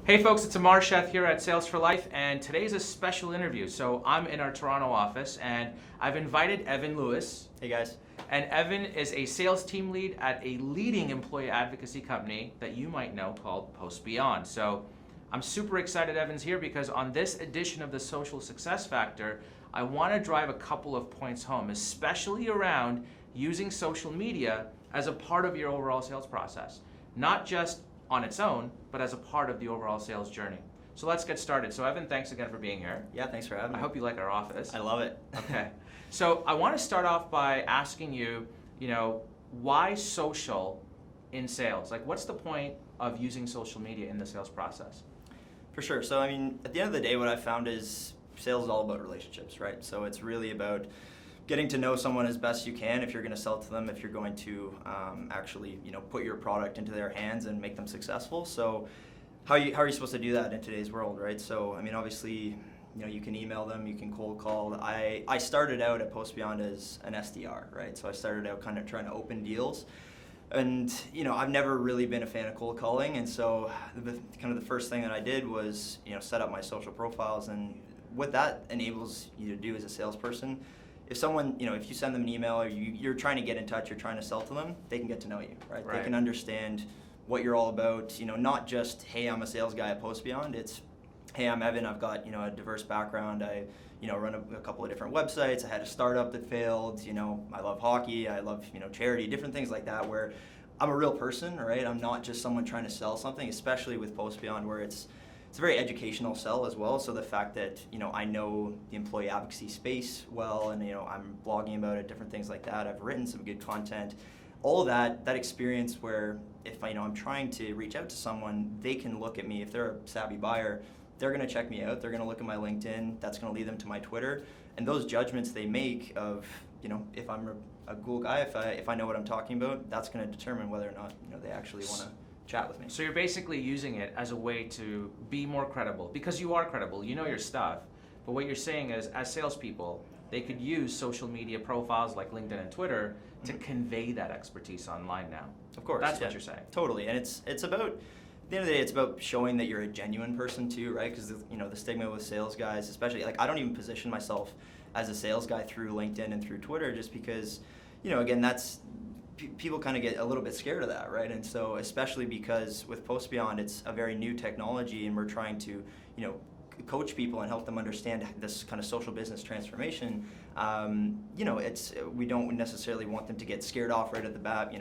Hey folks, it's Amar, Sheth here at Sales for Life, and today's a special interview. So I'm in our Toronto office, and I've invited Evan Lewis. Hey guys. And Evan is a sales team lead at a leading employee advocacy company that you might know called PostBeyond. So I'm super excited Evan's here because on this edition of the Social Success Factor, I want to drive a couple of points home, especially around using social media as a part of your overall sales process. Not just on its own, but as a part of the overall sales journey. So let's get started. So Evan, thanks again for being here. Yeah, thanks for having me. I hope you like our office. I love it. Okay. So I want to start off by asking you, why social in sales? Like, what's the point of using social media in the sales process? For sure. So, at the end of the day, what I've found is sales is all about relationships, right? So it's really about getting to know someone as best you can if you're going to sell to them, if you're going to actually, put your product into their hands and make them successful. So how are you supposed to do that in today's world, right? So, obviously, you can email them, you can cold call. I started out at PostBeyond as an SDR, right? So I started out kind of trying to open deals. And, I've never really been a fan of cold calling. And so the first thing that I did was, set up my social profiles. And what that enables you to do as a salesperson, if someone, if you send them an email or you're trying to get in touch, you're trying to sell to them, they can get to know you, right? They can understand what you're all about, not just, hey, I'm a sales guy at PostBeyond. It's, hey, I'm Evan, I've got, a diverse background. I, run a couple of different websites. I had a startup that failed, I love hockey, I love, charity, different things like that where I'm a real person, right? I'm not just someone trying to sell something, especially with PostBeyond where it's a very educational sell as well. So the fact that, I know the employee advocacy space well and, I'm blogging about it, different things like that. I've written some good content. All of that experience where if I'm trying to reach out to someone, they can look at me. If they're a savvy buyer, they're going to check me out. They're going to look at my LinkedIn. That's going to lead them to my Twitter. And those judgments they make of, if I'm a cool guy, if I know what I'm talking about, that's going to determine whether or not, they actually want to chat with me. So you're basically using it as a way to be more credible because you are credible, you know your stuff. But what you're saying is, as salespeople, they could use social media profiles like LinkedIn and Twitter to convey that expertise online now. Of course. That's what you're saying. Totally. And it's about, at the end of the day, it's about showing that you're a genuine person too, right? Because, the stigma with sales guys, especially, I don't even position myself as a sales guy through LinkedIn and through Twitter just because, again, that's, people kind of get a little bit scared of that, right? And so especially because with PostBeyond, it's a very new technology and we're trying to, coach people and help them understand this kind of social business transformation. We don't necessarily want them to get scared off right at the bat,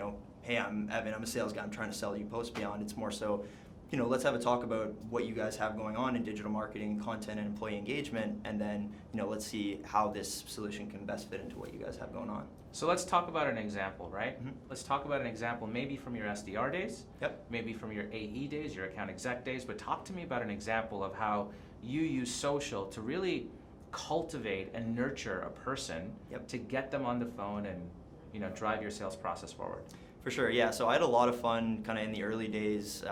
hey, I'm Evan, I'm a sales guy, I'm trying to sell you PostBeyond. It's more so, let's have a talk about what you guys have going on in digital marketing, content, and employee engagement, and then, let's see how this solution can best fit into what you guys have going on. So let's talk about an example, right? Mm-hmm. Let's talk about an example maybe from your SDR days, Yep. maybe from your AE days, your account exec days, but talk to me about an example of how you use social to really cultivate and nurture a person to get them on the phone and, drive your sales process forward. For sure, yeah. So I had a lot of fun kind of in the early days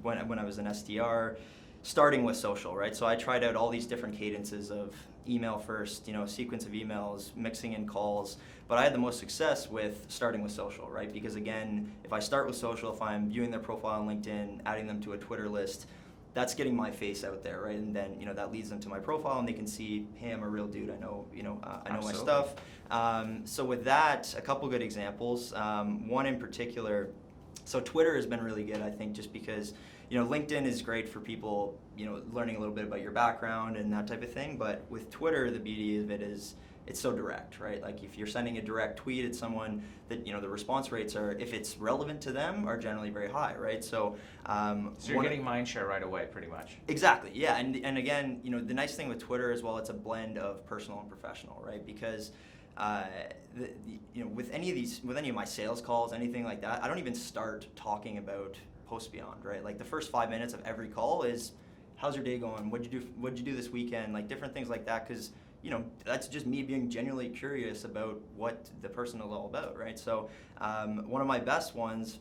when I was an SDR, starting with social, right? So I tried out all these different cadences of email first, a sequence of emails, mixing in calls, but I had the most success with starting with social, right? Because again, if I start with social, if I'm viewing their profile on LinkedIn, adding them to a Twitter list, that's getting my face out there, right? And then, that leads them to my profile and they can see, hey, I'm a real dude. I know, I know my stuff. So with that, a couple good examples. One in particular, so Twitter has been really good, I think, just because, LinkedIn is great for people, learning a little bit about your background and that type of thing. But with Twitter, the beauty of it is it's so direct, right? Like if you're sending a direct tweet at someone that, the response rates are, if it's relevant to them, are generally very high, right? So you're getting mind share right away, pretty much. Exactly, yeah. And again, the nice thing with Twitter as well, it's a blend of personal and professional, right? Because with any of my sales calls, anything like that, I don't even start talking about PostBeyond, right? Like the first 5 minutes of every call is, how's your day going? What'd you do this weekend? Like different things like that, because that's just me being genuinely curious about what the person is all about, right? So one of my best ones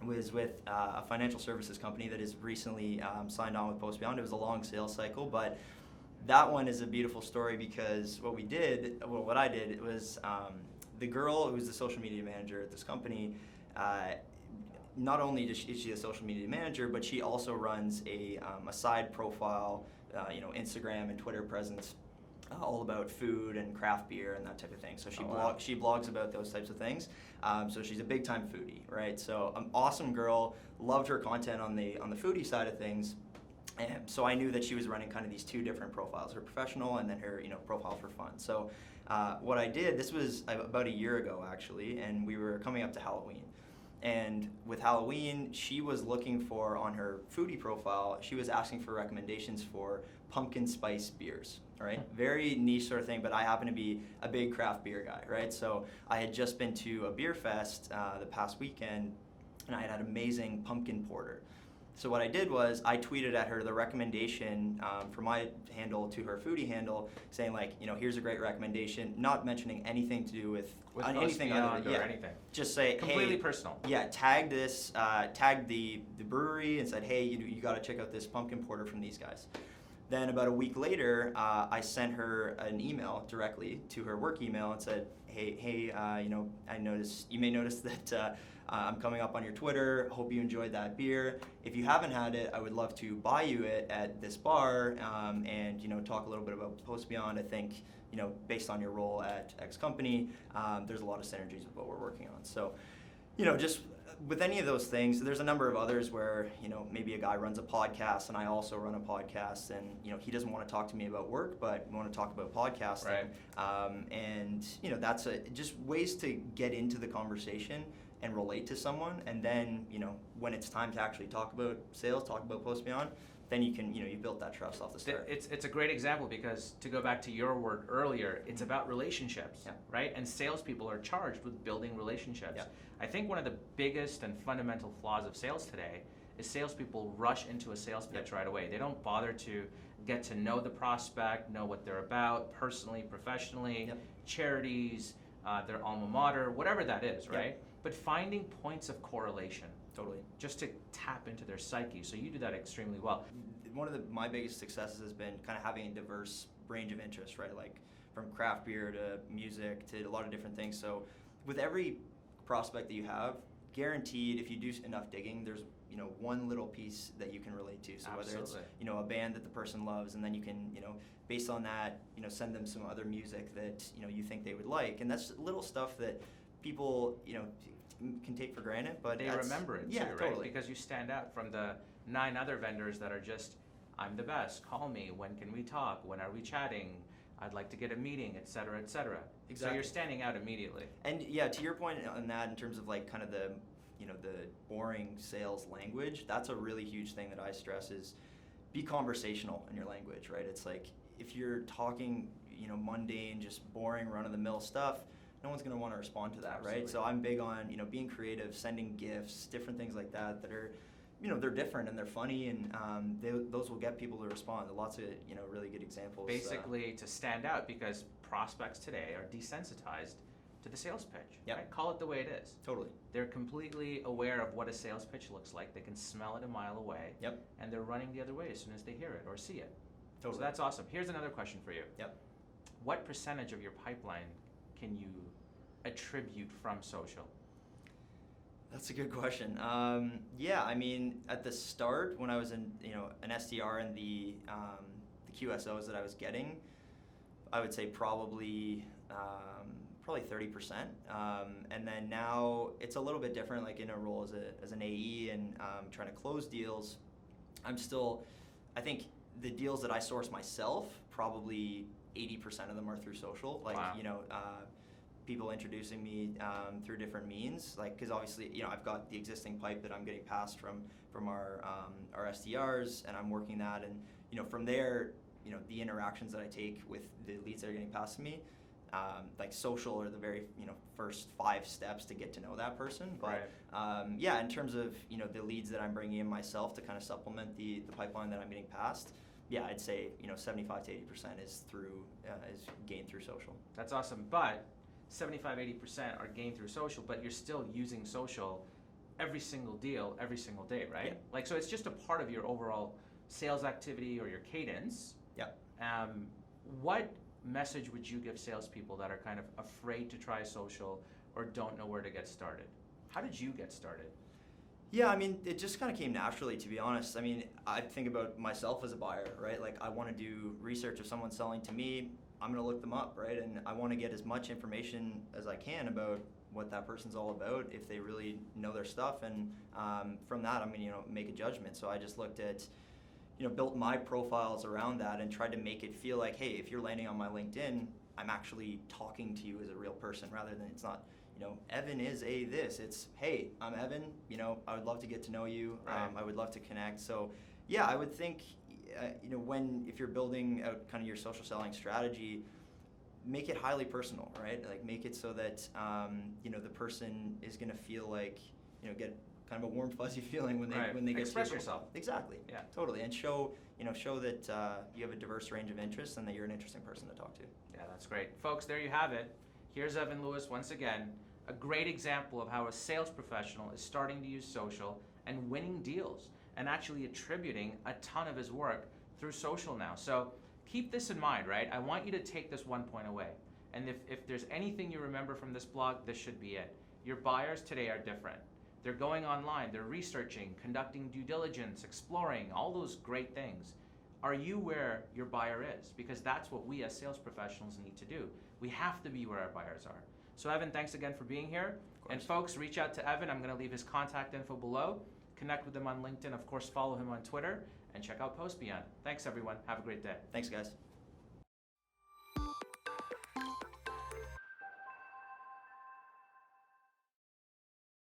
was with a financial services company that has recently signed on with PostBeyond. It was a long sales cycle, but that one is a beautiful story because what I did was the girl who was the social media manager at this company, not only is she a social media manager, but she also runs a side profile, Instagram and Twitter presence, all about food and craft beer and that type of thing. So she blogs about those types of things. So she's a big time foodie, right? So awesome girl. Loved her content on the foodie side of things. And so I knew that she was running kind of these two different profiles, her professional and then her profile for fun. So what I did, this was about a year ago actually, and we were coming up to Halloween. And with Halloween, she was looking for, on her foodie profile, she was asking for recommendations for pumpkin spice beers, right? Very niche sort of thing, but I happen to be a big craft beer guy, right? So I had just been to a beer fest the past weekend, and I had an amazing pumpkin porter. So what I did was I tweeted at her the recommendation from my handle to her foodie handle, saying like, here's a great recommendation, not mentioning anything to do with anything other than anything. Just say completely hey, personal. Yeah, tag this, tagged the brewery and said, hey, you got to check out this pumpkin porter from these guys. Then about a week later, I sent her an email directly to her work email and said, hey, I noticed, you may notice that I'm coming up on your Twitter. Hope you enjoyed that beer. If you haven't had it, I would love to buy you it at this bar and talk a little bit about PostBeyond. I think based on your role at X company, there's a lot of synergies with what we're working on. So, just with any of those things, there's a number of others where maybe a guy runs a podcast and I also run a podcast, and he doesn't want to talk to me about work, but we want to talk about podcasting. Right. And that's just ways to get into the conversation and relate to someone, and then when it's time to actually talk about sales, talk about PostBeyond, then you can you built that trust off the start. It's a great example, because to go back to your word earlier, it's about relationships, yeah. right? And salespeople are charged with building relationships. Yeah. I think one of the biggest and fundamental flaws of sales today is salespeople rush into a sales pitch right away. They don't bother to get to know the prospect, know what they're about, personally, professionally, charities, their alma mater, whatever that is, right? But finding points of correlation. Totally. Just to tap into their psyche. So you do that extremely well. One of my biggest successes has been kind of having a diverse range of interests, right? Like from craft beer to music to a lot of different things. So with every prospect that you have, guaranteed if you do enough digging, there's one little piece that you can relate to. So Absolutely. Whether it's a band that the person loves, and then you can based on that send them some other music that you think they would like, and that's little stuff that people can take for granted, but they remember it too, right? Totally. Because you stand out from the 9 other vendors that are just, I'm the best, call me, when can we talk, when are we chatting, I'd like to get a meeting, et cetera, et cetera. Exactly. So you're standing out immediately. And yeah, to your point on that, in terms of like kind of the the boring sales language, that's a really huge thing that I stress is be conversational in your language, right? It's like if you're talking mundane, just boring, run-of-the-mill stuff, no one's going to want to respond to that. Absolutely. Right? So I'm big on being creative, sending gifts, different things like that are they're different and they're funny, and those will get people to respond. Lots of really good examples. Basically, to stand out, because prospects today are desensitized to the sales pitch. Yep. Right? Call it the way it is. Totally. They're completely aware of what a sales pitch looks like. They can smell it a mile away. Yep. And they're running the other way as soon as they hear it or see it. Totally. So that's awesome. Here's another question for you. Yep. What percentage of your pipeline can you attribute from social? That's a good question. Yeah, I mean, at the start when I was in an SDR in the QSOs that I was getting, I would say probably 30%. And then now it's a little bit different. Like in a role as an AE and trying to close deals, I think the deals that I source myself, probably 80% of them are through social. Like Wow. People introducing me through different means, like because obviously I've got the existing pipe that I'm getting passed from our SDRs, and I'm working that, and from there the interactions that I take with the leads that are getting passed to me, like social are the very first 5 steps to get to know that person. But Right. In terms of the leads that I'm bringing in myself to kind of supplement the pipeline that I'm getting passed, yeah, I'd say 75 to 80% is gained through social. That's awesome. But 75-80% are gained through social, but you're still using social every single deal, every single day, right? Yeah. Like, so it's just a part of your overall sales activity or your cadence. Yeah. What message would you give salespeople that are kind of afraid to try social or don't know where to get started? How did you get started? Yeah, I mean, it just kind of came naturally, to be honest. I mean, I think about myself as a buyer, right? Like, I want to do research. If someone's selling to me, I'm going to look them up, right? And I want to get as much information as I can about what that person's all about, if they really know their stuff. And from that, I'm going to, make a judgment. So I just looked at, built my profiles around that and tried to make it feel like, hey, if you're landing on my LinkedIn, I'm actually talking to you as a real person, rather than it's not, Evan is a this. It's, hey, I'm Evan. I would love to get to know you. Right. I would love to connect. So, yeah, I would think, if you're building out kind of your social selling strategy, make it highly personal, right? Like, make it so that the person is going to feel like, get kind of a warm, fuzzy feeling when they Right. when they get Express to your yourself. profile. Exactly. Yeah. Totally, and show that you have a diverse range of interests and that you're an interesting person to talk to. Yeah, that's great. Folks, there you have it. Here's Evan Lewis once again, a great example of how a sales professional is starting to use social and winning deals and actually attributing a ton of his work through social now. So keep this in mind, right? I want you to take this one point away. And if there's anything you remember from this blog, this should be it. Your buyers today are different. They're going online, they're researching, conducting due diligence, exploring, all those great things. Are you where your buyer is? Because that's what we as sales professionals need to do. We have to be where our buyers are. So Evan, thanks again for being here. And folks, reach out to Evan. I'm going to leave his contact info below. Connect with him on LinkedIn. Of course, follow him on Twitter and check out PostBeyond. Thanks everyone. Have a great day. Thanks, guys.